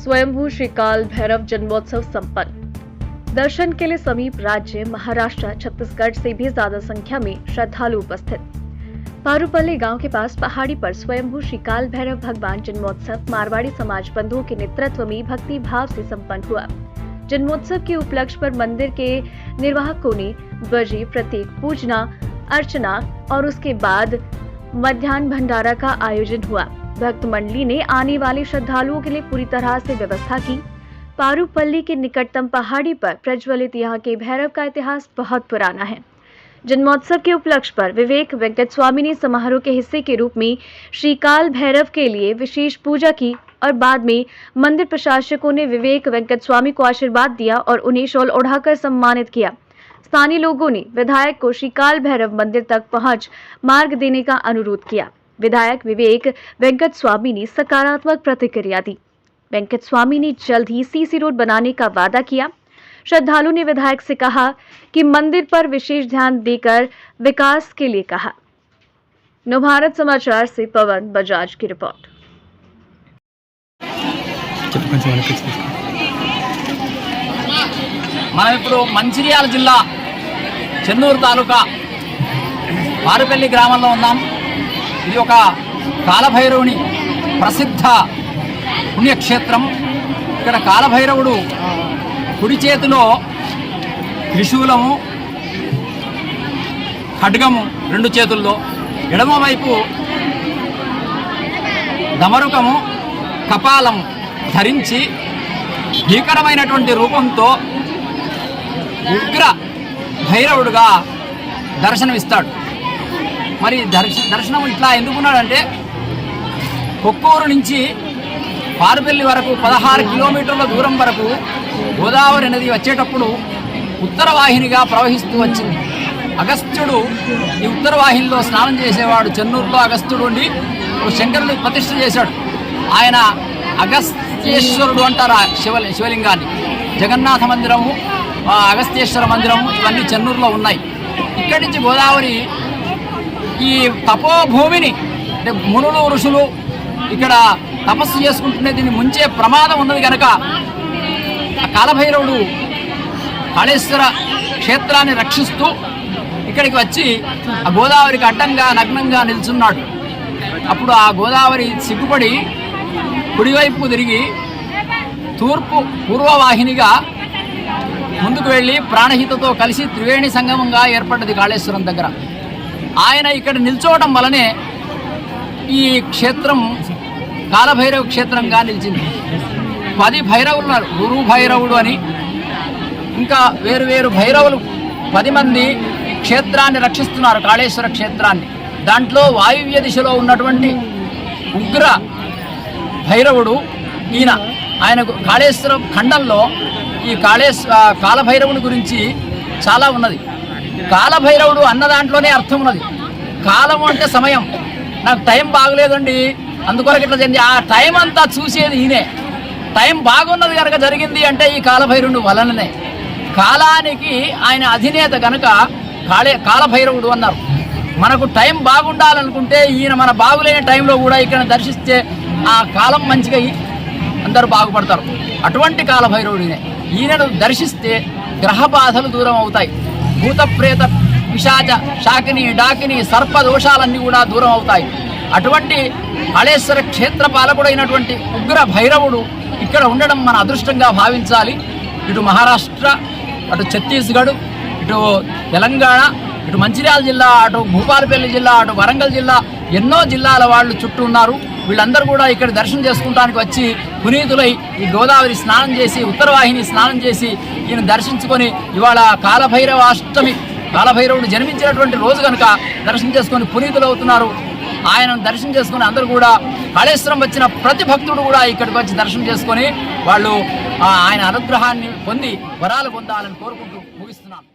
स्वयंभू श्री काल भैरव जन्मोत्सव संपन्न। दर्शन के लिए समीप राज्य महाराष्ट्र, छत्तीसगढ़ से भी ज्यादा संख्या में श्रद्धालु उपस्थित। पारुपल्ली गांव के पास पहाड़ी पर स्वयंभू श्री काल भैरव भगवान जन्मोत्सव मारवाड़ी समाज बंधुओं के नेतृत्व में भक्ति भाव से संपन्न हुआ। जन्मोत्सव के उपलक्ष्य पर मंदिर के निर्वाहकों ने बजे प्रत्येक पूजना अर्चना और उसके बाद मध्याह्न भंडारा का आयोजन हुआ। भक्त मंडली ने आने वाले श्रद्धालुओं के लिए पूरी तरह से व्यवस्था की। पारुपल्ली के निकटतम पहाड़ी पर प्रज्वलित यहाँ के भैरव का इतिहास बहुत पुराना है। जन्मोत्सव के उपलक्ष्य पर विवेक वेंकट स्वामी ने समारोह के हिस्से के रूप में श्री काल भैरव के लिए विशेष पूजा की और बाद में मंदिर प्रशासकों ने विवेक वेंकट स्वामी को आशीर्वाद दिया और उन्हें शॉल ओढ़ाकर सम्मानित किया। स्थानीय लोगों ने विधायक को श्री काल भैरव मंदिर तक पहुंच मार्ग देने का अनुरोध किया। विधायक विवेक वेंकट स्वामी ने सकारात्मक प्रतिक्रिया दी। वेंकट स्वामी ने जल्द ही सीसी रोड बनाने का वादा किया। श्रद्धालु ने विधायक से कहा कि मंदिर पर विशेष ध्यान देकर विकास के लिए कहा। नवभारत समाचार से पवन बजाज की रिपोर्ट। మనం ఇప్పుడు మంచిర్యాల జిల్లా చెన్నూరు తాలూకా పారుపల్లి గ్రామంలో ఉన్నాం. ఇది ఒక కాలభైరవుని ప్రసిద్ధ పుణ్యక్షేత్రం. ఇక్కడ కాలభైరవుడు కుడి చేతిలో త్రిశూలము ఖడ్గము రెండు చేతుల్లో, ఎడమ వైపు దమరుకము కపాలము ధరించి భీకరమైనటువంటి రూపంతో ఉగ్ర భైరవుడుగా దర్శనమిస్తాడు. మరి దర్శనం ఇట్లా ఎందుకున్నాడంటే కొక్కూరు నుంచి పారుపల్లి వరకు 16 కిలోమీటర్ల దూరం వరకు గోదావరి నది వచ్చేటప్పుడు ఉత్తర వాహినిగా ప్రవహిస్తూ వచ్చింది. అగస్త్యుడు ఈ ఉత్తర వాహినిలో స్నానం చేసేవాడు. చెన్నూరులో అగస్త్యుడు ఉండి శంకరుని ప్రతిష్ఠ చేశాడు. ఆయన అగస్త్యేశ్వరుడు అంటారు శివలింగాన్ని. జగన్నాథ మందిరము, అగస్త్యేశ్వర మందిరము ఇవన్నీ చెన్నూరులో ఉన్నాయి. ఇక్కడి నుంచి గోదావరి ఈ తపోభూమిని అంటే మునులు ఋషులు ఇక్కడ తపస్సు చేసుకుంటున్న దీన్ని ముంచే ప్రమాదం ఉన్నది కనుక కాలభైరవుడు కాళేశ్వర క్షేత్రాన్ని రక్షిస్తూ ఇక్కడికి వచ్చి ఆ గోదావరికి అడ్డంగా నగ్నంగా నిల్చున్నాడు. అప్పుడు ఆ గోదావరి సిగ్గుపడి కుడివైపుకు తిరిగి తూర్పు పూర్వవాహినిగా ముందుకు వెళ్ళి ప్రాణహితతో కలిసి త్రివేణి సంగమంగా ఏర్పడ్డది కాళేశ్వరం దగ్గర. ఆయన ఇక్కడ నిల్చోవడం వలనే ఈ క్షేత్రం కాలభైరవ క్షేత్రంగా నిలిచింది. 10 భైరవులు ఉన్నారు. గురు భైరవుడు అని ఇంకా వేరు భైరవులు 10 మంది క్షేత్రాన్ని రక్షిస్తున్నారు, కాళేశ్వర క్షేత్రాన్ని. దాంట్లో వాయువ్య దిశలో ఉన్నటువంటి ఉగ్ర భైరవుడు ఈయన. ఆయన కాళేశ్వర ఖండంలో ఈ కాలభైరవుని గురించి చాలా ఉన్నది. కాలభైరవుడు అన్న దాంట్లోనే అర్థం ఉన్నది. కాలం అంటే సమయం. నాకు టైం బాగలేదండి అందుకొరకు ఇట్లా జరిగింది, ఆ టైం అంతా చూసేది ఈయనే. టైం బాగున్నది కనుక జరిగింది అంటే ఈ కాలభైరవుడు వలననే. కాలానికి ఆయన అధినేత కనుక కాలభైరవుడు అన్నారు. మనకు టైం బాగుండాలనుకుంటే ఈయన మన బాగులేని టైంలో కూడా ఇక్కడ దర్శిస్తే ఆ కాలం మంచిగా అందరూ బాగుపడతారు. అటువంటి కాలభైరవుడినే. ఈయనను దర్శిస్తే గ్రహ బాధలు దూరం అవుతాయి. భూత ప్రేత పిశాచ శాకిని డాకిని సర్ప దోషాలన్నీ కూడా దూరం అవుతాయి. అటువంటి కాళేశ్వర క్షేత్ర పాలకుడైనటువంటి ఉగ్ర భైరవుడు ఇక్కడ ఉండడం మన అదృష్టంగా భావించాలి. ఇటు మహారాష్ట్ర, అటు ఛత్తీస్గఢ్, ఇటు తెలంగాణ, ఇటు మంచిర్యాల జిల్లా, అటు భూపాలపల్లి జిల్లా, అటు వరంగల్ జిల్లా, ఎన్నో జిల్లాల వాళ్ళు చుట్టూ ఉన్నారు. వీళ్ళందరూ కూడా ఇక్కడ దర్శనం చేసుకుంటానికి వచ్చి పునీతులై ఈ గోదావరి స్నానం చేసి ఉత్తరవాహిని స్నానం చేసి ఈయన దర్శించుకొని ఇవాళ కాలభైరవాష్టమి, కాలభైరవుడు జన్మించినటువంటి రోజు కనుక దర్శనం చేసుకొని పునీతులు అవుతున్నారు. ఆయనను దర్శనం చేసుకుని అందరూ కూడా కాళేశ్వరం వచ్చిన ప్రతి భక్తుడు కూడా ఇక్కడికి వచ్చి దర్శనం చేసుకొని వాళ్ళు ఆయన అనుగ్రహాన్ని పొంది వరాలు పొందాలని కోరుకుంటూ ముగిస్తున్నాను.